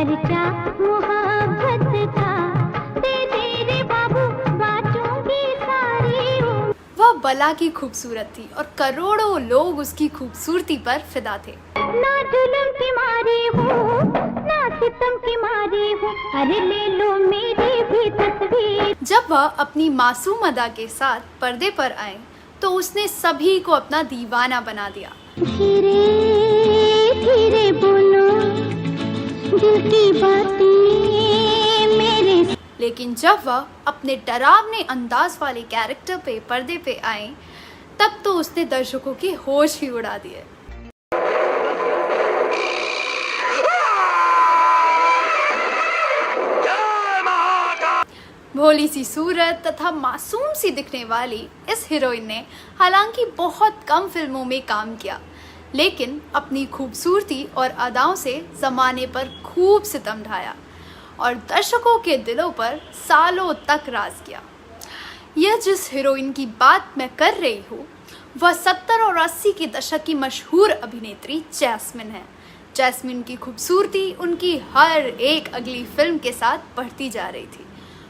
खर्चा मोहब्बत का दे तेरे बाबू बाँटूंगी सारी उम्र। वह बला की खूबसूरत थी और करोड़ों लोग उसकी खूबसूरती पर फिदा थे। ना जुल्म की मारी हूँ ना सितम की मारी हूँ, अरे ले लो मेरी भी तस्वीर। जब वह अपनी मासूम अदा के साथ पर्दे पर आए तो उसने सभी को अपना दीवाना बना दिया। धीरे धीरे बोलो दिल की बातें मेरे। लेकिन जब वह अपने डरावने अंदाज वाले कैरेक्टर पे पर्दे पे आए तब तो उसने दर्शकों के होश ही उड़ा दिए। भोली सी सूरत तथा मासूम सी दिखने वाली इस हीरोइन ने हालांकि बहुत कम फिल्मों में काम किया, लेकिन अपनी खूबसूरती और अदाओं से ज़माने पर खूब सितम ढाया और दर्शकों के दिलों पर सालों तक राज किया। यह जिस हीरोइन की बात मैं कर रही हूँ वह 70 और 80 के दशक की मशहूर अभिनेत्री जैस्मिन है। जैस्मिन की खूबसूरती उनकी हर एक अगली फिल्म के साथ बढ़ती जा रही थी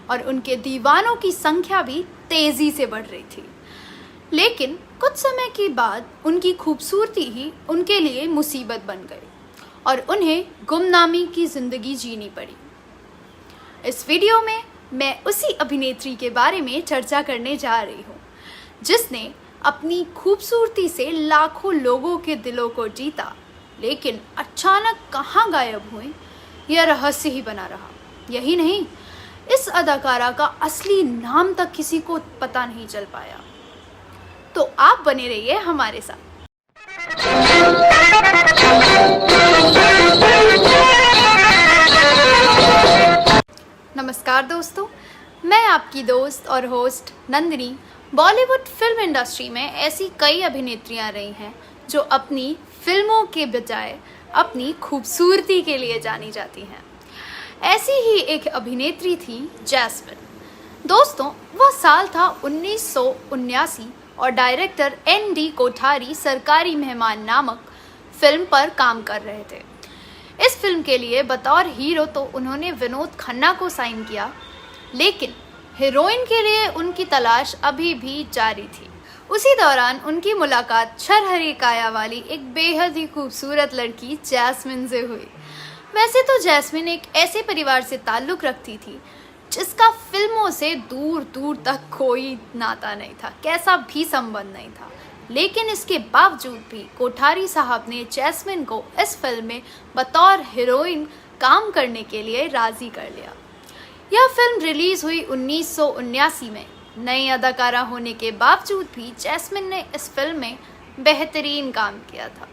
और उनके दीवानों की संख्या भी तेज़ी से बढ़ रही थी। लेकिन कुछ समय के बाद उनकी खूबसूरती ही उनके लिए मुसीबत बन गई और उन्हें गुमनामी की ज़िंदगी जीनी पड़ी। इस वीडियो में मैं उसी अभिनेत्री के बारे में चर्चा करने जा रही हूँ जिसने अपनी खूबसूरती से लाखों लोगों के दिलों को जीता, लेकिन अचानक कहाँ गायब हुई यह रहस्य ही बना रहा। यही नहीं, इस अदाकारा का असली नाम तक किसी को पता नहीं चल पाया। तो आप बने रहिए हमारे साथ। नमस्कार दोस्तों, मैं आपकी दोस्त और host Nandini. Bollywood film industry में ऐसी कई अभिनेत्रियां रही हैं जो अपनी फिल्मों के बजाय अपनी खूबसूरती के लिए जानी जाती हैं। ऐसी ही एक अभिनेत्री थी जैस्मिन। दोस्तों, वह साल था 1979 और डायरेक्टर एन.डी. कोठारी सरकारी मेहमान नामक फिल्म पर काम कर रहे थे। इस फिल्म के लिए बतौर हीरो तो उन्होंने विनोद खन्ना को साइन किया, लेकिन हीरोइन के लिए उनकी तलाश अभी भी जारी थी। उसी दौरान उनकी मुलाकात छरहरी काया वाली एक बेहद ही खूबसूरत लड़की जैस्मिन से हुई। वैसे तो जैस्मिन एक ऐसे परिवार से ताल्लुक़ रखती थी जिसका फिल्मों से दूर दूर तक कोई नाता नहीं था, कैसा भी संबंध नहीं था, लेकिन इसके बावजूद भी कोठारी साहब ने जैस्मिन को इस फिल्म में बतौर हीरोइन काम करने के लिए राज़ी कर लिया। यह फिल्म रिलीज़ हुई 1979 में। नई अदाकारा होने के बावजूद भी जैस्मिन ने इस फिल्म में बेहतरीन काम किया था।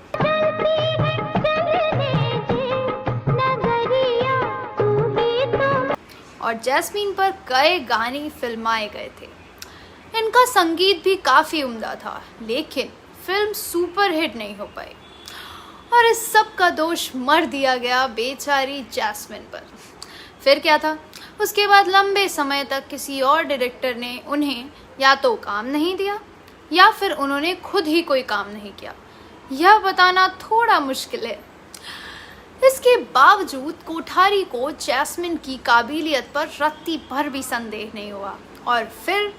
और जैस्मिन पर कई गाने फिल्माए गए थे। इनका संगीत भी काफ़ी उम्दा था, लेकिन फिल्म सुपरहिट नहीं हो पाई और इस सब का दोष मर दिया गया बेचारी जैस्मिन पर। फिर क्या था, उसके बाद लंबे समय तक किसी और डायरेक्टर ने उन्हें या तो काम नहीं दिया या फिर उन्होंने खुद ही कोई काम नहीं किया। यह बताना थोड़ा मुश्किल है। इसके बावजूद कोठारी को जैस्मिन की काबिलियत पर रत्ती भर भी संदेह नहीं हुआ और फिर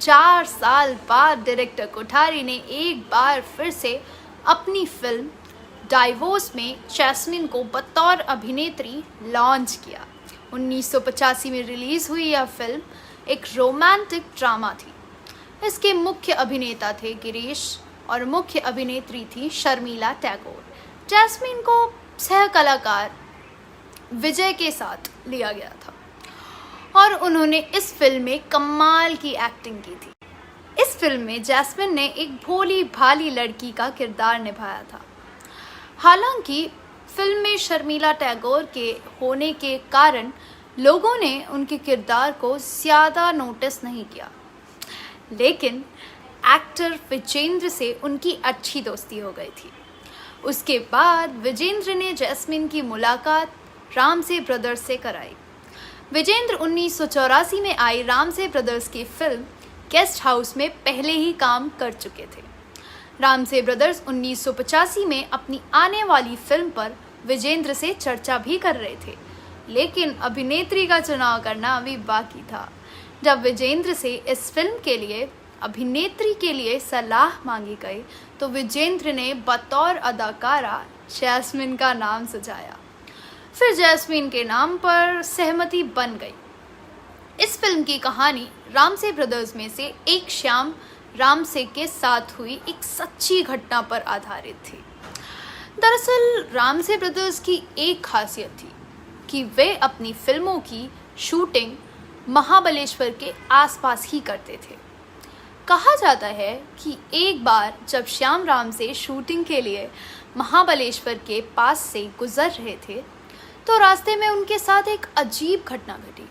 4 साल बाद डायरेक्टर कोठारी ने एक बार फिर से अपनी फिल्म डाइवोर्स में जैस्मिन को बतौर अभिनेत्री लॉन्च किया। 1985 में रिलीज़ हुई यह फिल्म एक रोमांटिक ड्रामा थी। इसके मुख्य अभिनेता थे गिरीश और मुख्य अभिनेत्री थी शर्मिला टैगोर। जैस्मिन को सह कलाकार विजय के साथ लिया गया था और उन्होंने इस फिल्म में कमाल की एक्टिंग की थी। इस फिल्म में जैस्मिन ने एक भोली भाली लड़की का किरदार निभाया था। हालांकि फिल्म में शर्मिला टैगोर के होने के कारण लोगों ने उनके किरदार को ज़्यादा नोटिस नहीं किया, लेकिन एक्टर विजेंद्र से उनकी अच्छी दोस्ती हो गई थी। उसके बाद विजेंद्र ने जैस्मिन की मुलाकात रामसे ब्रदर्स से कराई। विजेंद्र 1984 में आई रामसे ब्रदर्स की फिल्म गेस्ट हाउस में पहले ही काम कर चुके थे। रामसे ब्रदर्स 1985 में अपनी आने वाली फिल्म पर विजेंद्र से चर्चा भी कर रहे थे। लेकिन अभिनेत्री का चुनाव करना अभी बाकी था। जब विजेंद्र से इस फिल्म के लिए अभिनेत्री के लिए सलाह मांगी गई तो विजेंद्र ने बतौर अदाकारा जैस्मिन का नाम सुझाया। फिर जैस्मिन के नाम पर सहमति बन गई। इस फिल्म की कहानी रामसे ब्रदर्स में से एक श्याम रामसे के साथ हुई एक सच्ची घटना पर आधारित थी। दरअसल रामसे ब्रदर्स की एक खासियत थी कि वे अपनी फिल्मों की शूटिंग महाबलेश्वर के आसपास ही करते थे। कहा जाता है कि एक बार जब श्याम रामसे शूटिंग के लिए महाबलेश्वर के पास से गुजर रहे थे तो रास्ते में उनके साथ एक अजीब घटना घटी।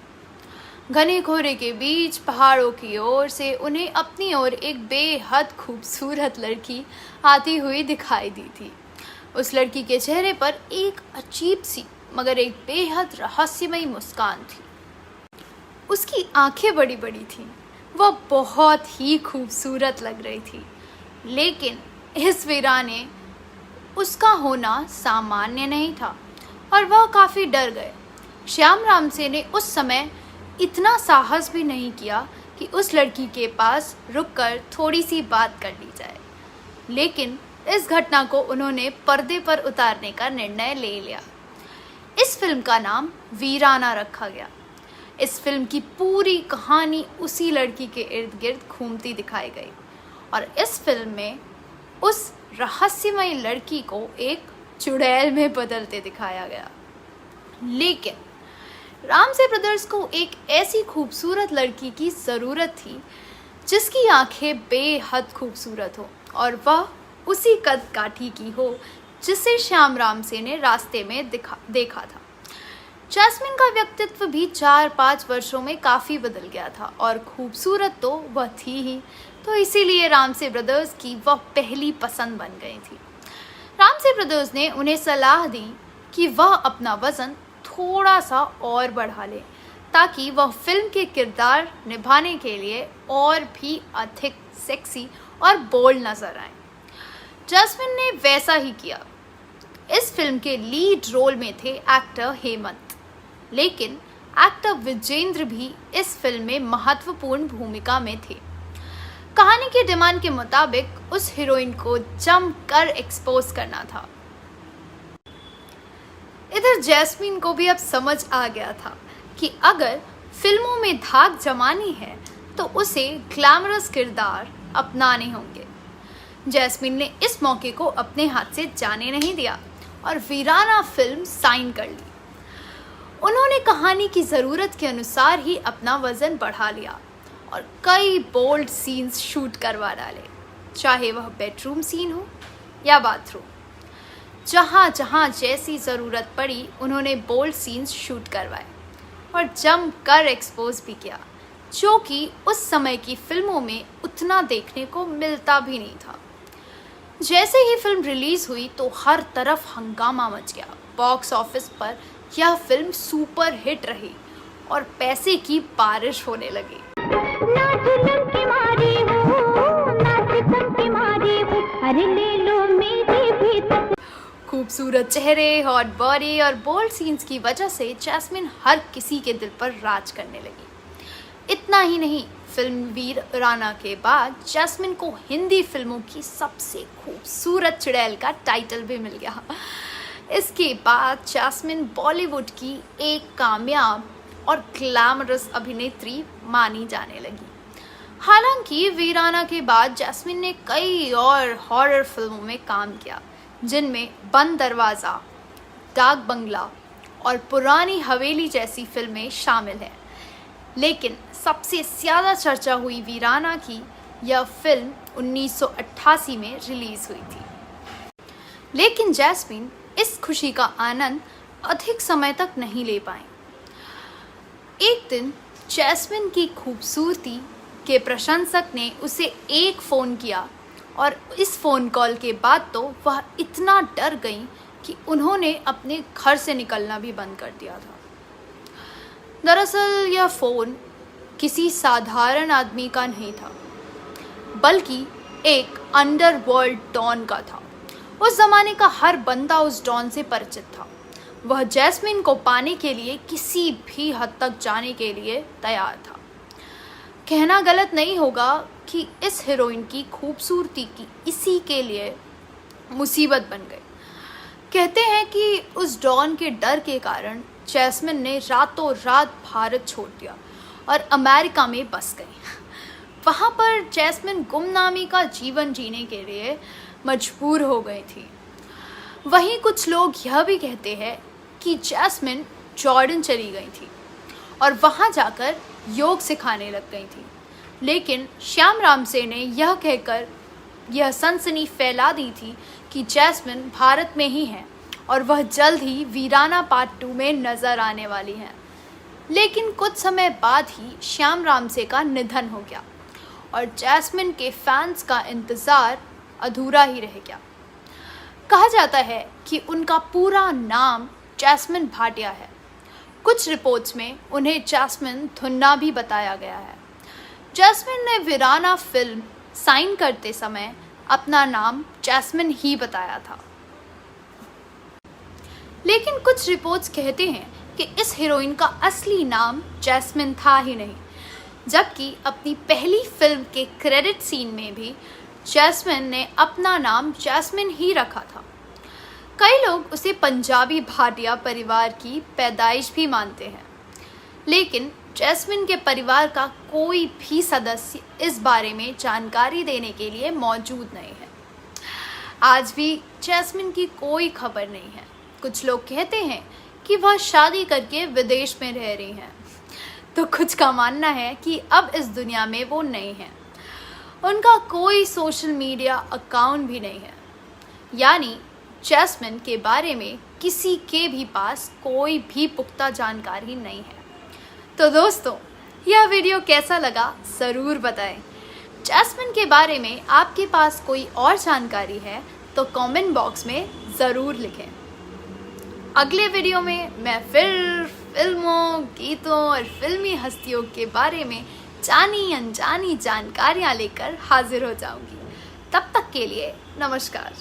घने कोहरे के बीच पहाड़ों की ओर से उन्हें अपनी ओर एक बेहद खूबसूरत लड़की आती हुई दिखाई दी थी। उस लड़की के चेहरे पर एक अजीब सी मगर एक बेहद रहस्यमयी मुस्कान थी। उसकी आंखें बड़ी बड़ी थीं। वह बहुत ही खूबसूरत लग रही थी, लेकिन इस वीराने उसका होना सामान्य नहीं था और वह काफ़ी डर गए। श्याम रामसे ने उस समय इतना साहस भी नहीं किया कि उस लड़की के पास रुककर थोड़ी सी बात कर ली जाए, लेकिन इस घटना को उन्होंने पर्दे पर उतारने का निर्णय ले लिया। इस फिल्म का नाम वीराना रखा गया। इस फिल्म की पूरी कहानी उसी लड़की के इर्द गिर्द घूमती दिखाई गई और इस फिल्म में उस रहस्यमयी लड़की को एक चुड़ैल में बदलते दिखाया गया। लेकिन रामसे ब्रदर्स को एक ऐसी खूबसूरत लड़की की ज़रूरत थी जिसकी आंखें बेहद खूबसूरत हो और वह उसी कद काठी की हो जिसे श्याम रामसे ने रास्ते में देखा था। जैस्मिन का व्यक्तित्व भी 4-5 वर्षों में काफ़ी बदल गया था और खूबसूरत तो वह थी ही, तो इसीलिए रामसे ब्रदर्स की वह पहली पसंद बन गई थी। रामसे ब्रदर्स ने उन्हें सलाह दी कि वह अपना वज़न थोड़ा सा और बढ़ा ले ताकि वह फिल्म के किरदार निभाने के लिए और भी अधिक सेक्सी और बोल्ड नजर आए। जैस्मिन ने वैसा ही किया। इस फिल्म के लीड रोल में थे एक्टर हेमंत, लेकिन एक्टर विजेंद्र भी इस फिल्म में महत्वपूर्ण भूमिका में थे। कहानी की डिमांड के मुताबिक उस हीरोइन को जमकर एक्सपोज करना था। इधर जैस्मिन को भी अब समझ आ गया था कि अगर फिल्मों में धाक जमानी है तो उसे ग्लैमरस किरदार अपनाने होंगे। जैस्मिन ने इस मौके को अपने हाथ से जाने नहीं दिया और वीराना फिल्म साइन कर ली। उन्होंने कहानी की ज़रूरत के अनुसार ही अपना वज़न बढ़ा लिया और कई बोल्ड सीन्स शूट करवा डाले, चाहे वह बेडरूम सीन हो या बाथरूम। जहाँ जहाँ जैसी ज़रूरत पड़ी उन्होंने बोल्ड सीन्स शूट करवाए और जमकर एक्सपोज भी किया, जो कि उस समय की फिल्मों में उतना देखने को मिलता भी नहीं था। जैसे ही फिल्म रिलीज़ हुई तो हर तरफ हंगामा मच गया। बॉक्स ऑफिस पर यह फिल्म सुपर हिट रही और पैसे की बारिश होने लगी। ना जुल्म की मारी हूँ, ना सितम की मारी हूँ, अरे ले लो मेरी भी तक। खूबसूरत चेहरे, हॉट बॉडी और बोल्ड सीन्स की वजह से जैस्मिन हर किसी के दिल पर राज करने लगी। इतना ही नहीं, फिल्म वीराना के बाद जैस्मिन को हिंदी फिल्मों की सबसे खूबसूरत चुड़ैल का टाइटल भी मिल गया। इसके बाद जैस्मिन बॉलीवुड की एक कामयाब और ग्लैमरस अभिनेत्री मानी जाने लगी। हालांकि वीराना के बाद जैस्मिन ने कई और हॉरर फिल्मों में काम किया, जिनमें बंद दरवाज़ा, डाक बंगला और पुरानी हवेली जैसी फिल्में शामिल हैं। लेकिन सबसे ज़्यादा चर्चा हुई वीराना की यह फिल्म 1988 में रिलीज़ हुई थी। लेकिन जैस्मिन इस खुशी का आनंद अधिक समय तक नहीं ले पाई। एक दिन जैस्मिन की खूबसूरती के प्रशंसक ने उसे एक फ़ोन किया और इस फ़ोन कॉल के बाद तो वह इतना डर गई कि उन्होंने अपने घर से निकलना भी बंद कर दिया था। दरअसल यह फ़ोन किसी साधारण आदमी का नहीं था, बल्कि एक अंडरवर्ल्ड डॉन का था। उस ज़माने का हर बंदा उस डॉन से परिचित था। वह जैस्मिन को पाने के लिए किसी भी हद तक जाने के लिए तैयार था। कहना गलत नहीं होगा कि इस हीरोइन की खूबसूरती की इसी के लिए मुसीबत बन गई। कहते हैं कि उस डॉन के डर के कारण जैस्मिन ने रातों रात भारत छोड़ दिया और अमेरिका में बस गई। वहाँ पर जैस्मिन गुमनामी का जीवन जीने के लिए मजबूर हो गई थी। वहीं कुछ लोग यह भी कहते हैं कि जैस्मिन जॉर्डन चली गई थी और वहाँ जाकर योग सिखाने लग गई थी। लेकिन श्याम रामसे ने यह कहकर यह सनसनी फैला दी थी कि जैस्मिन भारत में ही है और वह जल्द ही वीराना पार्ट 2 में नज़र आने वाली हैं। लेकिन कुछ समय बाद ही श्याम रामसे का निधन हो गया और जैस्मिन के फैंस का इंतज़ार अधूरा ही रह गया। कहा जाता है कि उनका पूरा नाम जैस्मिन भाटिया है। कुछ रिपोर्ट्स में उन्हें जैस्मिन धुन्ना भी बताया गया है। जैस्मिन ने वीराना फिल्म साइन करते समय अपना नाम जैस्मिन ही बताया था। लेकिन कुछ रिपोर्ट्स कहते हैं कि इस हीरोइन का असली नाम जैस्मिन था ही नहीं, जबकि अपनी पहली फिल्म के क्रेडिट सीन में भी जैस्मिन ने अपना नाम जैस्मिन ही रखा था। कई लोग उसे पंजाबी भाटिया परिवार की पैदाइश भी मानते हैं, लेकिन जैस्मिन के परिवार का कोई भी सदस्य इस बारे में जानकारी देने के लिए मौजूद नहीं है। आज भी जैस्मिन की कोई खबर नहीं है। कुछ लोग कहते हैं कि वह शादी करके विदेश में रह रही हैं, तो कुछ का मानना है कि अब इस दुनिया में वो नहीं है। उनका कोई सोशल मीडिया अकाउंट भी नहीं है, यानी जैस्मिन के बारे में किसी के भी पास कोई भी पुख्ता जानकारी नहीं है। तो दोस्तों, यह वीडियो कैसा लगा ज़रूर बताएं। जैस्मिन के बारे में आपके पास कोई और जानकारी है तो कमेंट बॉक्स में ज़रूर लिखें। अगले वीडियो में मैं फिर फिल्मों, गीतों और फिल्मी हस्तियों के बारे में जानी अनजानी जानकारियाँ लेकर हाजिर हो जाऊंगी। तब तक के लिए नमस्कार।